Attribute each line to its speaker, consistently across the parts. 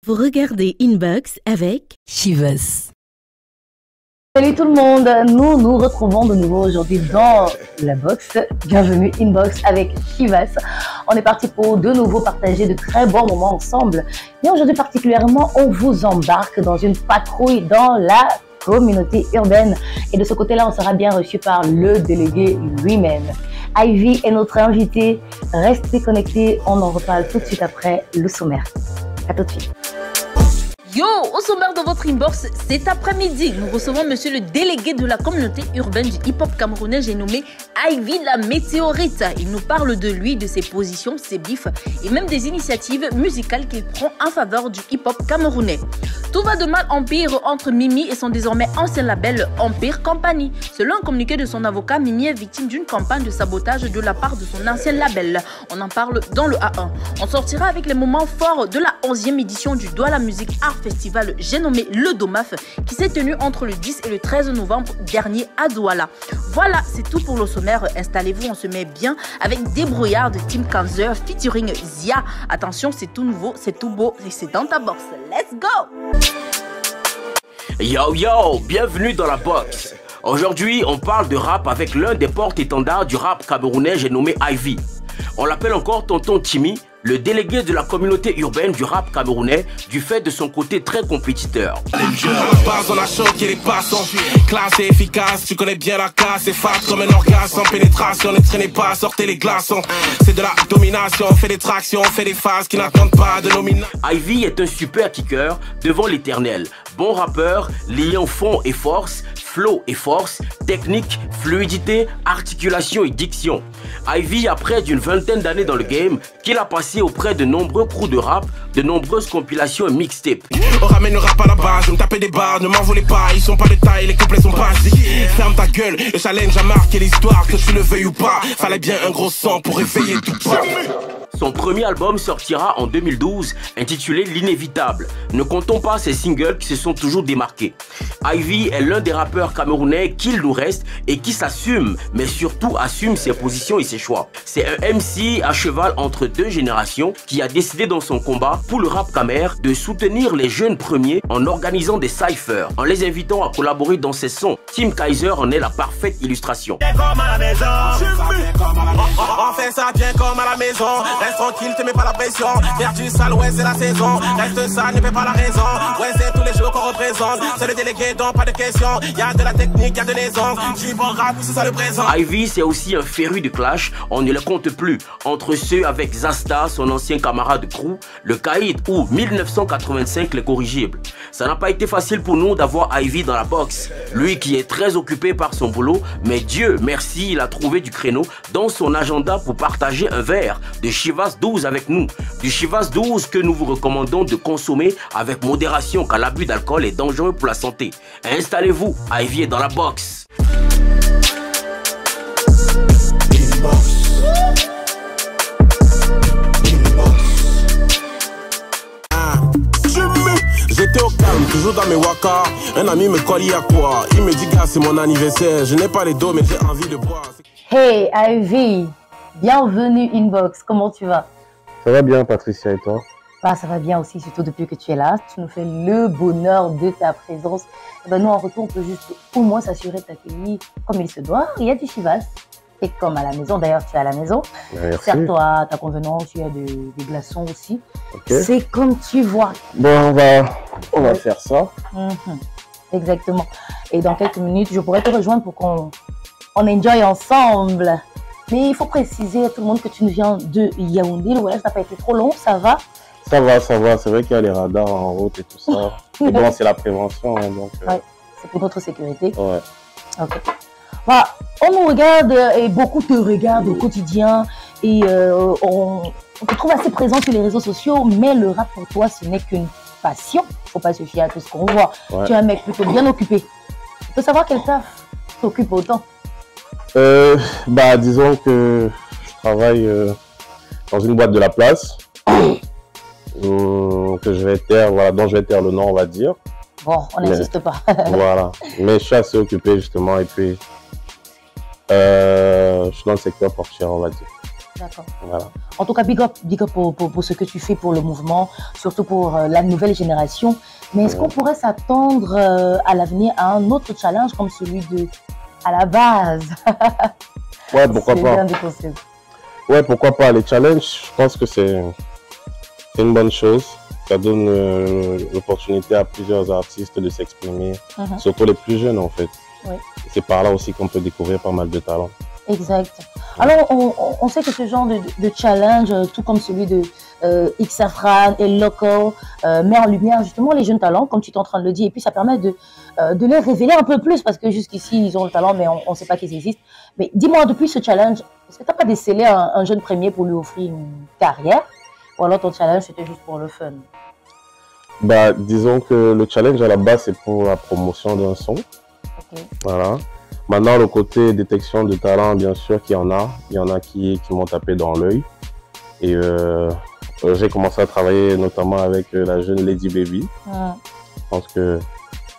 Speaker 1: Vous regardez Inbox avec Chivas.
Speaker 2: Salut tout le monde, nous nous retrouvons de nouveau aujourd'hui dans la box. Bienvenue Inbox avec Chivas. On est parti pour de nouveau partager de très bons moments ensemble. Et aujourd'hui particulièrement, on vous embarque dans une patrouille dans la communauté urbaine. Et de ce côté-là, on sera bien reçu par le délégué lui-même. Ivy est notre invité. Restez connectés, on en reparle tout de suite après le sommaire. À tout de suite.
Speaker 3: Yo, au sommaire de votre inbox, cet après-midi, nous recevons monsieur le délégué de la communauté urbaine du hip-hop camerounais, j'ai nommé Ivy la Météorite. Il nous parle de lui, de ses positions, ses bifs et même des initiatives musicales qu'il prend en faveur du hip-hop camerounais. Tout va de mal en pire entre Mimi et son désormais ancien label Empire Company. Selon un communiqué de son avocat, Mimi est victime d'une campagne de sabotage de la part de son ancien label. On en parle dans le A1. On sortira avec les moments forts de la 11e édition du Douala Music Art Festival, j'ai nommé le DOMAF, qui s'est tenu entre le 10 et le 13 novembre dernier à Douala. Voilà, c'est tout pour le sommaire. Installez-vous, on se met bien avec Débrouillard de Tim Kanzer featuring Zia. Attention, c'est tout nouveau, c'est tout beau et c'est dans ta box. Let's go!
Speaker 4: Yo yo, bienvenue dans la box. Aujourd'hui, on parle de rap avec l'un des porte-étendards du rap camerounais, j'ai nommé Ivy. On l'appelle encore Tonton Timmy, le délégué de la communauté urbaine du rap camerounais, du fait de son côté très compétiteur.
Speaker 5: À la base, on a choqué les passants. Classe et efficace, tu connais bien la casse. C'est fat comme un orgasme, sans pénétration. Ne traînez pas, sortez les glaçons. C'est de la domination, on fait des tractions, on fait des phases qui n'attendent pas de nomination.
Speaker 4: Ivy est un super kicker devant l'éternel. Bon rappeur, liant fond et force, flow et force, technique, fluidité, articulation et diction. Ivy a près d'une vingtaine d'années dans le game, qu'il a passé auprès de nombreux crews de rap, de nombreuses compilations et mixtapes.
Speaker 5: On ramène le rap à la base, je me tapais des barres, ne m'en voulez pas, ils sont pas de taille, les couplets sont basiques. Ferme ta gueule, le challenge a marqué l'histoire, que tu le veuilles ou pas. Fallait bien un gros sang pour réveiller tout ça.
Speaker 4: Son premier album sortira en 2012, intitulé L'Inévitable. Ne comptons pas ses singles qui se sont toujours démarqués. Ivy est l'un des rappeurs camerounais qu'il nous reste et qui s'assume, mais surtout assume ses positions et ses choix. C'est un MC à cheval entre deux générations qui a décidé dans son combat pour le rap camer de soutenir les jeunes premiers en organisant des cyphers, en les invitant à collaborer dans ses sons. Tim Kaiser en est la parfaite illustration.
Speaker 5: On fait ça bien comme à la maison. Reste tranquille, te mets pas la pression. Faire du sale, ouais, c'est la saison. Reste sale, ne fais pas la raison. Ouais, c'est tous les jours qu'on représente. C'est le délégué, donc pas de question. Y'a de la technique, y'a de l'aisance. J'y bon rap, c'est ça le présent.
Speaker 4: Ivy, c'est aussi un féru de clash. On ne le compte plus. Entre ceux avec Zasta, son ancien camarade de crew, le Caïd ou 1985, les corrigibles. Ça n'a pas été facile pour nous d'avoir Ivy dans la box. Lui qui est très occupé par son boulot, mais Dieu merci, il a trouvé du créneau dans son agenda pour partager un verre de Chivas 12 avec nous. Du Chivas 12 que nous vous recommandons de consommer avec modération car l'abus d'alcool est dangereux pour la santé. Installez-vous, Ivy est dans la box.
Speaker 5: J'étais au calme, toujours dans mes wakas. Un ami me colle à quoi. Il me dit gars c'est mon anniversaire. Je n'ai pas les dos mais j'ai envie de boire.
Speaker 2: Hey Ivy, bienvenue Inbox, comment tu vas?
Speaker 6: Ça va bien Patricia et toi?
Speaker 2: Bah, ça va bien aussi, surtout depuis que tu es là. Tu nous fais le bonheur de ta présence. Et ben, nous en retour on peut juste au moins s'assurer de t'accueillir comme il se doit. Il y a du Chivas. Et comme à la maison, d'ailleurs tu es à la maison. Sers-toi ta convenance, il y a des glaçons aussi. Okay. C'est comme tu vois.
Speaker 6: Bon, on va faire ça.
Speaker 2: Exactement. Et dans quelques minutes, je pourrais te rejoindre pour qu'on enjoy ensemble. Mais il faut préciser à tout le monde que tu nous viens de Yaoundé. Le voyage n'a pas été trop long, ça va?
Speaker 6: Ça va. C'est vrai qu'il y a les radars en route et tout ça. Mais bon, c'est la prévention. Hein, donc,
Speaker 2: ouais, c'est pour notre sécurité.
Speaker 6: Ouais.
Speaker 2: Ok. Voilà, on nous regarde et beaucoup te regardent au quotidien. Et on te trouve assez présent sur les réseaux sociaux. Mais le rap pour toi, ce n'est qu'une passion. Il ne faut pas se fier à tout ce qu'on voit. Ouais. Tu es un mec plutôt bien occupé. Tu peux savoir quel taf t'occupe autant?
Speaker 6: Disons que je travaille dans une boîte de la place que je vais taire, voilà, dont je vais taire le nom, on va dire.
Speaker 2: Bon, on n'insiste pas.
Speaker 6: Voilà, mais je suis assez occupé justement et puis je suis dans le secteur portuaire, on va dire.
Speaker 2: D'accord.
Speaker 6: Voilà.
Speaker 2: En tout cas, big up pour ce que tu fais pour le mouvement, surtout pour la nouvelle génération. Mais est-ce qu'on pourrait s'attendre à l'avenir à un autre challenge comme celui de à la base?
Speaker 6: Ouais, pourquoi pas. Ouais, pourquoi pas. Les challenges, je pense que c'est une bonne chose. Ça donne l'opportunité à plusieurs artistes de s'exprimer, surtout les plus jeunes en fait.
Speaker 2: Oui.
Speaker 6: C'est par là aussi qu'on peut découvrir pas mal de talents.
Speaker 2: Exact. Alors, on sait que ce genre de challenge, tout comme celui de XFran et Loco, met en lumière justement les jeunes talents, comme tu es en train de le dire, et puis ça permet de les révéler un peu plus, parce que jusqu'ici, ils ont le talent, mais on ne sait pas qu'ils existent. Mais dis-moi, depuis ce challenge, est-ce que tu n'as pas décelé un jeune premier pour lui offrir une carrière, ou alors ton challenge, c'était juste pour le fun?
Speaker 6: Bah, disons que le challenge à la base, c'est pour la promotion d'un son.
Speaker 2: Okay.
Speaker 6: Voilà. Maintenant, le côté détection de talent, bien sûr qu'il y en a. Il y en a qui m'ont tapé dans l'œil. Et j'ai commencé à travailler notamment avec la jeune Lady Baby. Je pense que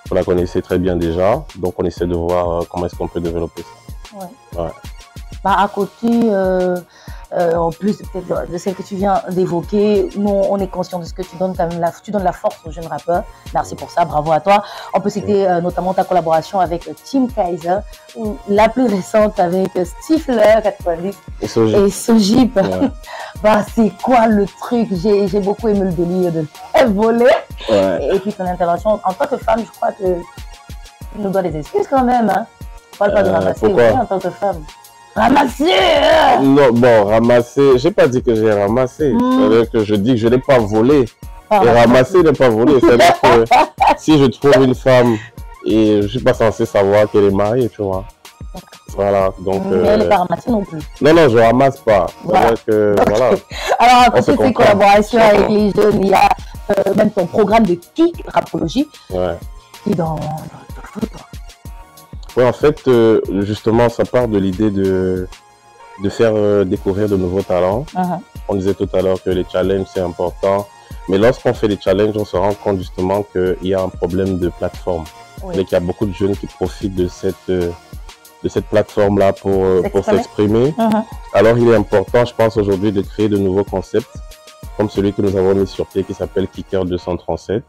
Speaker 6: vous la connaissez très bien déjà. Donc, on essaie de voir comment est-ce qu'on peut développer ça.
Speaker 2: Ouais.
Speaker 6: Ouais.
Speaker 2: Bah, à côté, en plus peut-être de celle que tu viens d'évoquer, nous, on est conscient de ce que tu donnes quand même. Tu donnes la force aux jeunes rappeurs. Merci pour ça, bravo à toi. On peut citer notamment ta collaboration avec Tim Kaiser, ou la plus récente avec Stifler 90 et Sojip. Ouais. Bah, c'est quoi le truc? J'ai beaucoup aimé le délire de voler. Ouais. Et puis ton intervention en tant que femme, je crois que tu nous dois des excuses quand même. Hein. On parle pas de ramasser en tant que femme. Ramasser!
Speaker 6: Non, bon, ramasser, j'ai pas dit que j'ai ramassé. C'est-à-dire que je dis que je n'ai pas volé. Et ramasser n'est pas volé. C'est-à-dire que si je trouve une femme et je suis pas censé savoir qu'elle est mariée, tu vois. Voilà, donc...
Speaker 2: Mais elle n'est pas ramassée non plus.
Speaker 6: Non, non, je ramasse pas. Voilà. Que, voilà.
Speaker 2: Alors, à côté de ces collaborations avec les jeunes, il y a même ton programme de kick, Rapologie.
Speaker 6: Ouais.
Speaker 2: Et dans
Speaker 6: oui, en fait, justement, ça part de l'idée de faire découvrir de nouveaux talents. On disait tout à l'heure que les challenges, c'est important. Mais lorsqu'on fait des challenges, on se rend compte justement qu'il y a un problème de plateforme. Oui. Et qu'il y a beaucoup de jeunes qui profitent de cette plateforme-là pour s'exprimer. Alors, il est important, je pense, aujourd'hui de créer de nouveaux concepts, comme celui que nous avons mis sur pied qui s'appelle Kicker 237,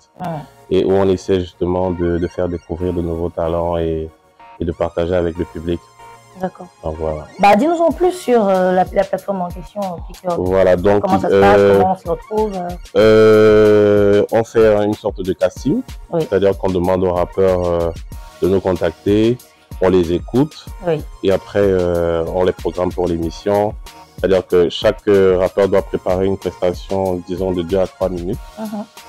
Speaker 6: et où on essaie justement de faire découvrir de nouveaux talents et de partager avec le public.
Speaker 2: D'accord.
Speaker 6: Donc voilà.
Speaker 2: Bah, dis-nous en plus sur la plateforme en question.
Speaker 6: Voilà, donc
Speaker 2: comment ça se passe, comment on se retrouve
Speaker 6: on fait une sorte de casting, c'est-à-dire qu'on demande aux rappeurs de nous contacter, on les écoute, et après on les programme pour l'émission. C'est-à-dire que chaque rappeur doit préparer une prestation, disons, de 2 à 3 minutes,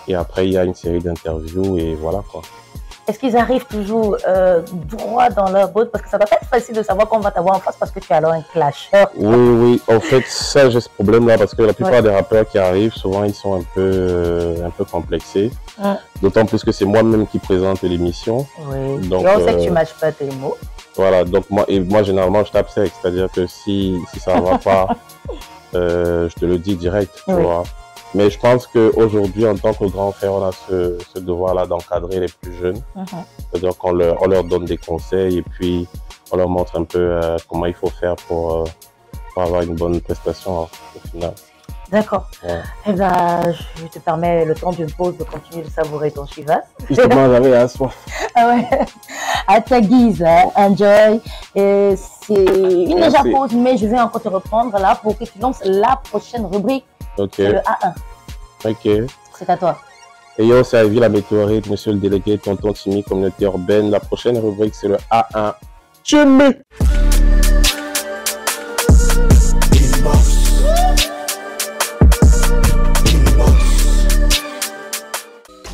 Speaker 6: et après il y a une série d'interviews, et voilà quoi.
Speaker 2: Est-ce qu'ils arrivent toujours droit dans leur botte? Parce que ça doit pas être facile de savoir qu'on va t'avoir en face parce que tu es alors un clasheur.
Speaker 6: Oui, oui. En fait, ça, j'ai ce problème-là parce que la plupart des rappeurs qui arrivent, souvent, ils sont un peu complexés. D'autant plus que c'est moi-même qui présente l'émission.
Speaker 2: Oui. Donc, et on sait que tu ne mâches pas tes mots.
Speaker 6: Voilà. Donc, moi, généralement, je tape sec. C'est-à-dire que si ça ne va pas, je te le dis direct, tu vois. Mais je pense qu'aujourd'hui, en tant que grand frère, on a ce devoir-là d'encadrer les plus jeunes. C'est-à-dire qu'on leur donne des conseils et puis on leur montre un peu comment il faut faire pour avoir une bonne prestation au final.
Speaker 2: D'accord. Ouais. Eh ben, je te permets le temps d'une pause de continuer de savourer ton Chivas.
Speaker 6: Justement, j'avais la soif.
Speaker 2: Ah ouais. À ta guise, hein. Enjoy. C'est une légère pause, mais je vais encore te reprendre là pour que tu lances la prochaine rubrique.
Speaker 6: C'est
Speaker 2: le A1.
Speaker 6: Ok.
Speaker 2: C'est à toi.
Speaker 6: Et yo, c'est Ivy la météorite, monsieur le délégué, tonton Timmy, communauté urbaine. La prochaine rubrique, c'est le A1. Je mets.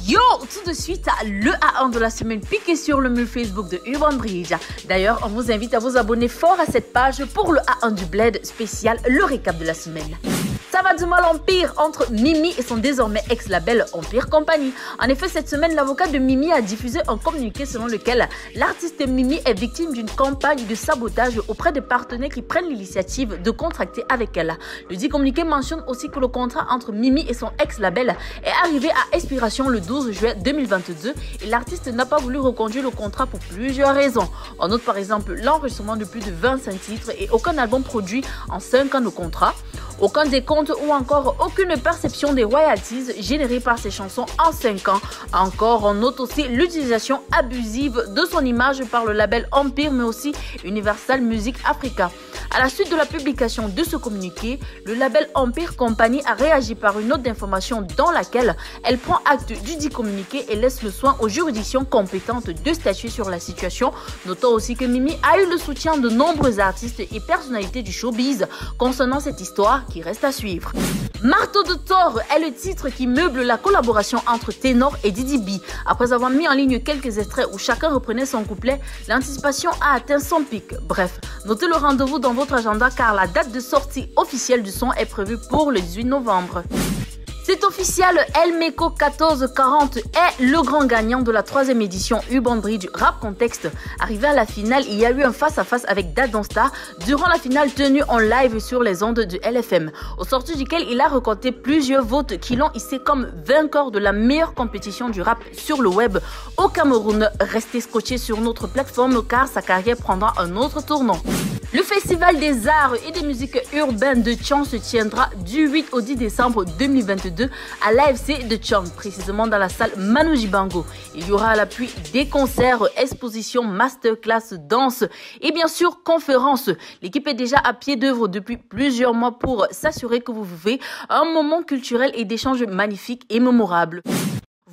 Speaker 3: Yo, tout de suite, le A1 de la semaine piqué sur le mur Facebook de Urban Bridge. D'ailleurs, on vous invite à vous abonner fort à cette page pour le A1 du Bled spécial, le récap de la semaine. Ça va du mal en pire entre Mimi et son désormais ex-label Empire Company. En effet, cette semaine, l'avocat de Mimi a diffusé un communiqué selon lequel l'artiste Mimi est victime d'une campagne de sabotage auprès des partenaires qui prennent l'initiative de contracter avec elle. Le dit communiqué mentionne aussi que le contrat entre Mimi et son ex-label est arrivé à expiration le 12 juillet 2022 et l'artiste n'a pas voulu reconduire le contrat pour plusieurs raisons. On note par exemple l'enregistrement de plus de 25 titres et aucun album produit en 5 ans de contrat. Aucun décompte ou encore aucune perception des royalties générées par ses chansons en 5 ans. Encore, on note aussi l'utilisation abusive de son image par le label Empire mais aussi Universal Music Africa. À la suite de la publication de ce communiqué, le label Empire Company a réagi par une note d'information dans laquelle elle prend acte du dit communiqué et laisse le soin aux juridictions compétentes de statuer sur la situation. Notons aussi que Mimi a eu le soutien de nombreux artistes et personnalités du showbiz concernant cette histoire qui reste à suivre. Marteau de Thor est le titre qui meuble la collaboration entre Ténor et Didi B. Après avoir mis en ligne quelques extraits où chacun reprenait son couplet, l'anticipation a atteint son pic. Bref, notez le rendez-vous dans votre agenda car la date de sortie officielle du son est prévue pour le 18 novembre. C'est officiel, El Meco 1440 est le grand gagnant de la 3e édition Urban Bridge Rap Contexte. Arrivé à la finale, il y a eu un face-à-face avec Dadonsta durant la finale tenue en live sur les ondes de LFM, au sorti duquel il a récolté plusieurs votes qui l'ont hissé comme vainqueur de la meilleure compétition du rap sur le web au Cameroun. Restez scotché sur notre plateforme car sa carrière prendra un autre tournant. Le Festival des Arts et des Musiques Urbaines de Tchang se tiendra du 8 au 10 décembre 2022 à l'AFC de Tchang, précisément dans la salle Manu Dibango. Il y aura à l'appui des concerts, expositions, masterclass, danse et bien sûr conférences. L'équipe est déjà à pied d'œuvre depuis plusieurs mois pour s'assurer que vous vivez un moment culturel et d'échange magnifique et mémorable.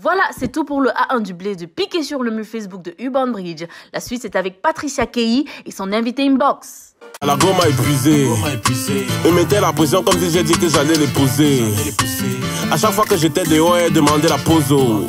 Speaker 3: Voilà, c'est tout pour le A1 du Blaze. Piquez sur le mur Facebook de Urban Bridge. La suite, c'est avec Patricia Kei et son invité inbox.
Speaker 5: La gomme a épuisé. Il mettait la pression comme si j'ai dit que j'allais les poser. À chaque fois que j'étais dehors, elle demandait la poso.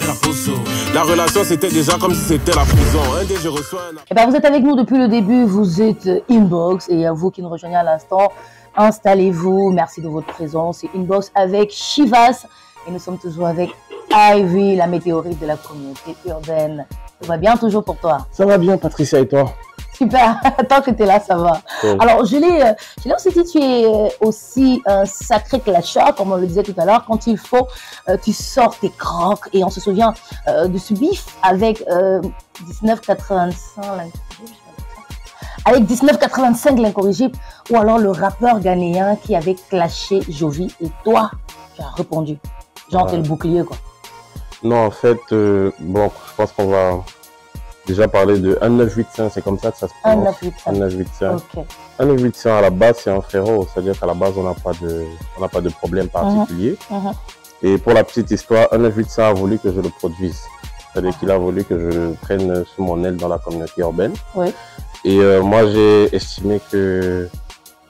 Speaker 5: La relation, c'était déjà comme si c'était la prison. Un dès je reçois
Speaker 2: Eh ben, vous êtes avec nous depuis le début. Vous êtes Inbox. Et à vous qui nous rejoignez à l'instant, installez-vous. Merci de votre présence. C'est Inbox avec Chivas. Et nous sommes toujours avec Ivy, la météorite de la communauté urbaine. Ça va bien toujours pour toi?
Speaker 6: Ça va bien, Patricia, et toi?
Speaker 2: Super, tant que tu es là, ça va.
Speaker 6: Cool.
Speaker 2: Alors, je l'ai aussi dit, tu es aussi un sacré clasher, comme on le disait tout à l'heure. Quand il faut, tu sors tes crocs. Et on se souvient de ce bif avec 1985, avec 1985, l'incorrigible, ou alors le rappeur ghanéen qui avait clashé Jovi. Et toi, tu as répondu. Genre, t'es le bouclier, quoi.
Speaker 6: Non, en fait, bon, je pense qu'on va déjà parler de 1985, c'est comme ça que ça se prononce. 1985.
Speaker 2: Ok.
Speaker 6: 1985, à la base, c'est un frérot, c'est-à-dire qu'à la base, on n'a pas de problème particulier. Et pour la petite histoire, 1985 a voulu que je le produise. C'est-à-dire qu'il a voulu que je le prenne sous mon aile dans la communauté urbaine.
Speaker 2: Oui.
Speaker 6: Et moi, j'ai estimé que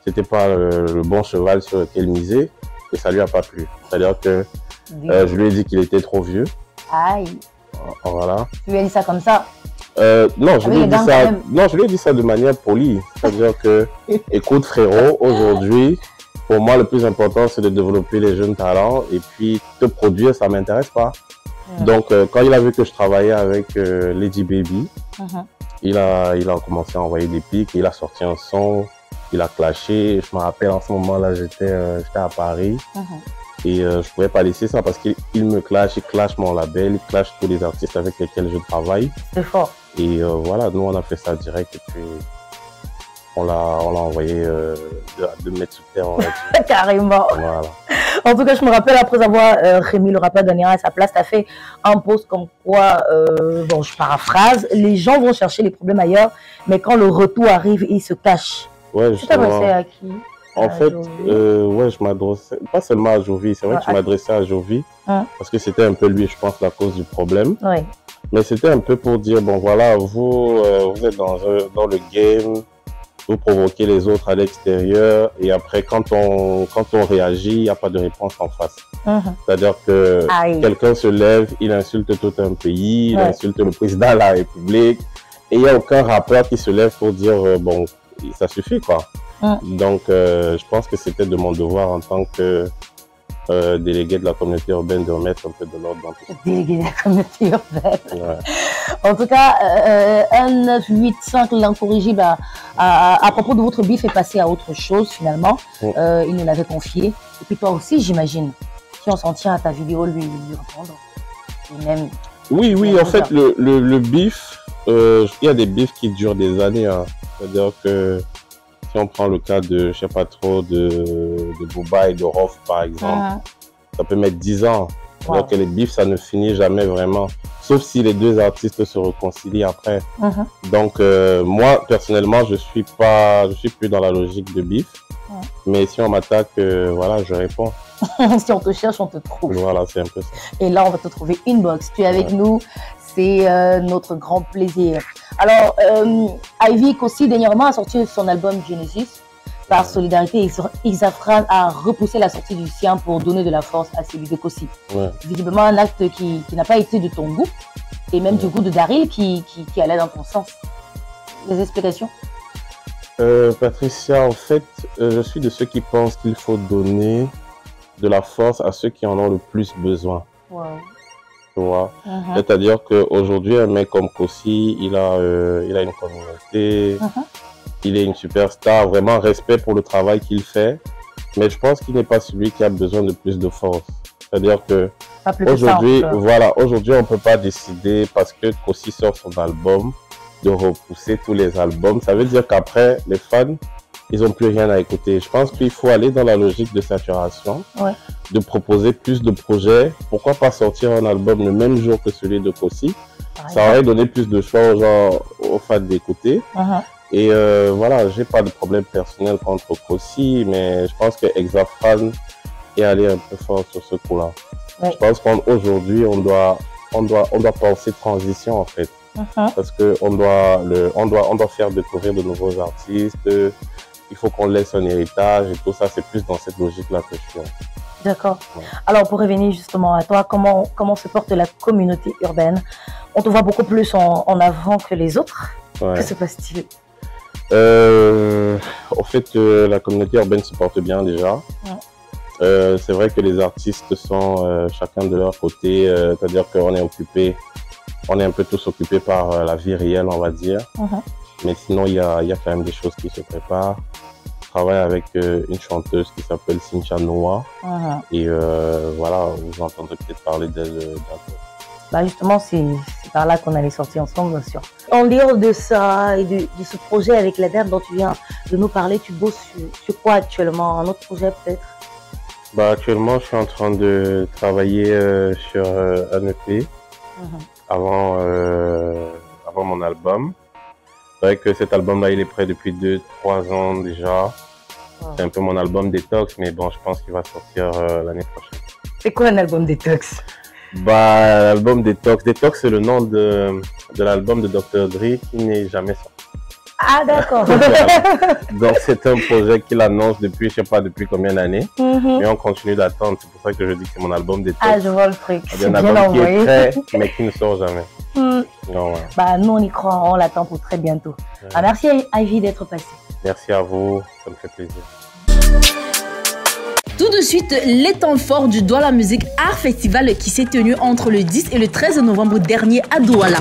Speaker 6: c'était pas le bon cheval sur lequel miser et ça lui a pas plu. C'est-à-dire que je lui ai dit qu'il était trop vieux.
Speaker 2: Aïe.
Speaker 6: Voilà.
Speaker 2: Tu lui as dit ça comme ça?
Speaker 6: Non, je lui ai dit ça de manière polie. C'est-à-dire que, écoute frérot, aujourd'hui, pour moi, le plus important, c'est de développer les jeunes talents et puis te produire, ça m'intéresse pas. Donc, quand il a vu que je travaillais avec Lady Baby, il a commencé à envoyer des pics, il a sorti un son, il a clashé. Je me rappelle, en ce moment-là, j'étais à Paris. Et je pouvais pas laisser ça parce qu'il me clash, il clash mon label, il clash tous les artistes avec lesquels je travaille.
Speaker 2: C'est fort.
Speaker 6: Et voilà, nous on a fait ça direct et puis on l'a envoyé à 2 mètres sous terre, on va dire.
Speaker 2: Carrément.
Speaker 6: Voilà.
Speaker 2: En tout cas, je me rappelle après avoir remis le rappeur ghanéen à sa place, tu as fait un post comme quoi, bon, je paraphrase, les gens vont chercher les problèmes ailleurs, mais quand le retour arrive, ils se cachent.
Speaker 6: Ouais,
Speaker 2: tu t'adressais à qui?
Speaker 6: En fait, ouais, je m'adressais, pas seulement à Jovi, c'est vrai que je m'adressais à Jovi, parce que c'était un peu lui, je pense, la cause du problème.
Speaker 2: Oui.
Speaker 6: Mais c'était un peu pour dire, bon voilà, vous êtes dans le game, vous provoquez les autres à l'extérieur, et après, quand on réagit, il n'y a pas de réponse en face. C'est-à-dire que quelqu'un se lève, il insulte tout un pays, il insulte le président de la République, et il n'y a aucun rappeur qui se lève pour dire, bon, ça suffit, quoi. Donc, je pense que c'était de mon devoir en tant que délégué de la communauté urbaine de remettre un peu de l'ordre dans tout ça.
Speaker 2: Délégué de la communauté urbaine. En tout cas, 1985, l'incorrigible, à propos de votre bif, est passé à autre chose finalement. Il nous l'avait confié. Et puis toi aussi, j'imagine, si on s'en tient à ta vidéo, lui répondre. Et même,
Speaker 6: oui, en fait, le bif, il y a des bifs qui durent des années. Hein. C'est-à-dire que si on prend le cas de, je sais pas trop, de Booba et de Rof, par exemple, ça peut mettre 10 ans. Donc les bifs, ça ne finit jamais vraiment. Sauf si les deux artistes se réconcilient après. Donc moi, personnellement, je suis plus dans la logique de bif. Mais si on m'attaque, voilà, je réponds.
Speaker 2: Si on te cherche, on te trouve.
Speaker 6: Voilà, c'est un peu ça.
Speaker 2: Et là, on va te trouver Inbox. Tu es avec nous. C'est notre grand plaisir. Alors, Ivy Kossi, dernièrement, a sorti son album Genesis. Par solidarité, Xafran a repoussé la sortie du sien pour donner de la force à celui de Kossi. Visiblement, un acte qui n'a pas été de ton goût, et même du goût de Daryl qui allait dans ton sens. Des explications?
Speaker 6: Patricia, en fait, je suis de ceux qui pensent qu'il faut donner de la force à ceux qui en ont le plus besoin. Tu vois? C'est-à-dire qu'aujourd'hui, un mec comme Kossi, il a une communauté, il est une superstar, vraiment respect pour le travail qu'il fait, mais je pense qu'il n'est pas celui qui a besoin de plus de force. C'est-à-dire que aujourd'hui, voilà, aujourd'hui, on ne peut pas décider parce que Kossi sort son album de repousser tous les albums. Ça veut dire qu'après, les fans, ils n'ont plus rien à écouter. Je pense qu'il faut aller dans la logique de saturation, de proposer plus de projets. Pourquoi pas sortir un album le même jour que celui de Kossi? Ça aurait donné plus de choix aux fans d'écouter. Et voilà, j'ai pas de problème personnel contre Kossi, mais je pense que Xafran est allé un peu fort sur ce coup-là. Je pense qu'aujourd'hui, on doit penser transition en fait. Parce que on doit faire découvrir de nouveaux artistes. Il faut qu'on laisse un héritage et tout ça. C'est plus dans cette logique-là que je suis.
Speaker 2: D'accord. Alors, pour revenir justement à toi, comment se porte la communauté urbaine? On te voit beaucoup plus en avant que les autres. Que se passe-t-il?
Speaker 6: Au fait, la communauté urbaine se porte bien déjà. C'est vrai que les artistes sont chacun de leur côté, c'est-à-dire qu'on est occupé, on est un peu tous occupés par la vie réelle, on va dire. Mais sinon, il y a quand même des choses qui se préparent. Je travaille avec une chanteuse qui s'appelle Cynthia Noah. Et voilà, vous entendrez peut-être parler d'elle bientôt.
Speaker 2: Bah justement, c'est par là qu'on allait sortir ensemble, bien sûr. En dehors de ça et de ce projet avec la dame dont tu viens de nous parler, tu bosses sur quoi actuellement? Un autre projet peut-être?
Speaker 6: Bah actuellement, je suis en train de travailler sur un EP avant mon album. C'est vrai que cet album-là, il est prêt depuis 2-3 ans déjà. C'est un peu mon album détox, mais bon, je pense qu'il va sortir l'année prochaine.
Speaker 2: C'est quoi un album détox?
Speaker 6: Bah, l'album Detox. Detox, c'est le nom de l'album de Dr. Dre qui n'est jamais sorti.
Speaker 2: Ah, d'accord.
Speaker 6: Donc, c'est un projet qu'il annonce depuis, je sais pas depuis combien d'années. Mais on continue d'attendre. C'est pour ça que je dis que c'est mon album Detox.
Speaker 2: Ah, je vois le truc.
Speaker 6: C'est un album qui est prêt, mais qui ne sort jamais. Donc,
Speaker 2: bah, nous, on y croit. On l'attend pour très bientôt. Ah, merci, Ivy, d'être passée.
Speaker 6: Merci à vous. Ça me fait plaisir.
Speaker 3: Tout de suite, les temps forts du Douala Music Art Festival qui s'est tenu entre le 10 et le 13 novembre dernier à Douala.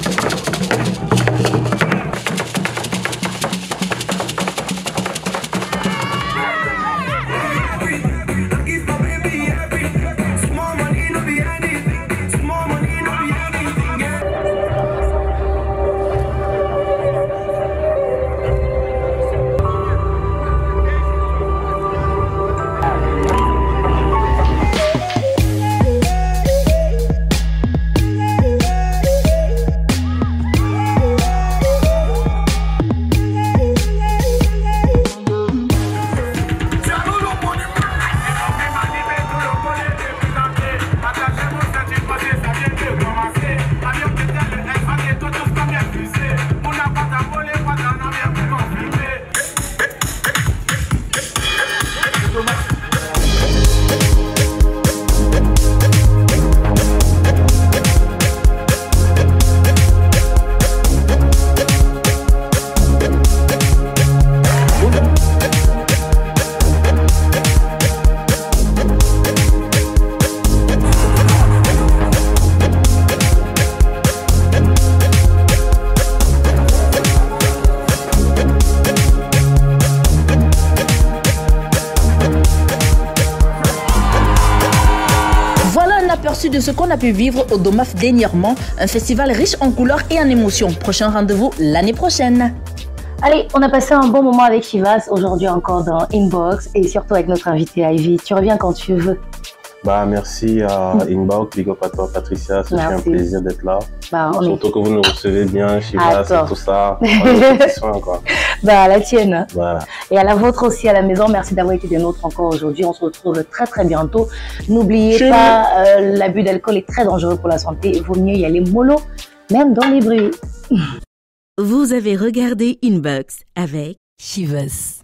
Speaker 3: De ce qu'on a pu vivre au Domaf dernièrement, un festival riche en couleurs et en émotions. Prochain rendez-vous l'année prochaine.
Speaker 2: Allez, on a passé un bon moment avec Chivas, aujourd'hui encore dans Inbox et surtout avec notre invité Ivy. Tu reviens quand tu veux.
Speaker 6: Bah, merci à Inbox, big up à toi Patricia, c'est un plaisir d'être là. Bah, surtout que vous nous recevez bien, Chivas et tout ça. Quoi.
Speaker 2: Bah, la tienne.
Speaker 6: Voilà.
Speaker 2: Et à la vôtre aussi à la maison, merci d'avoir été des nôtres encore aujourd'hui. On se retrouve très très bientôt. N'oubliez pas, l'abus d'alcool est très dangereux pour la santé. Il vaut mieux y aller mollo, même dans les bruits.
Speaker 1: Vous avez regardé Inbox avec Chivas.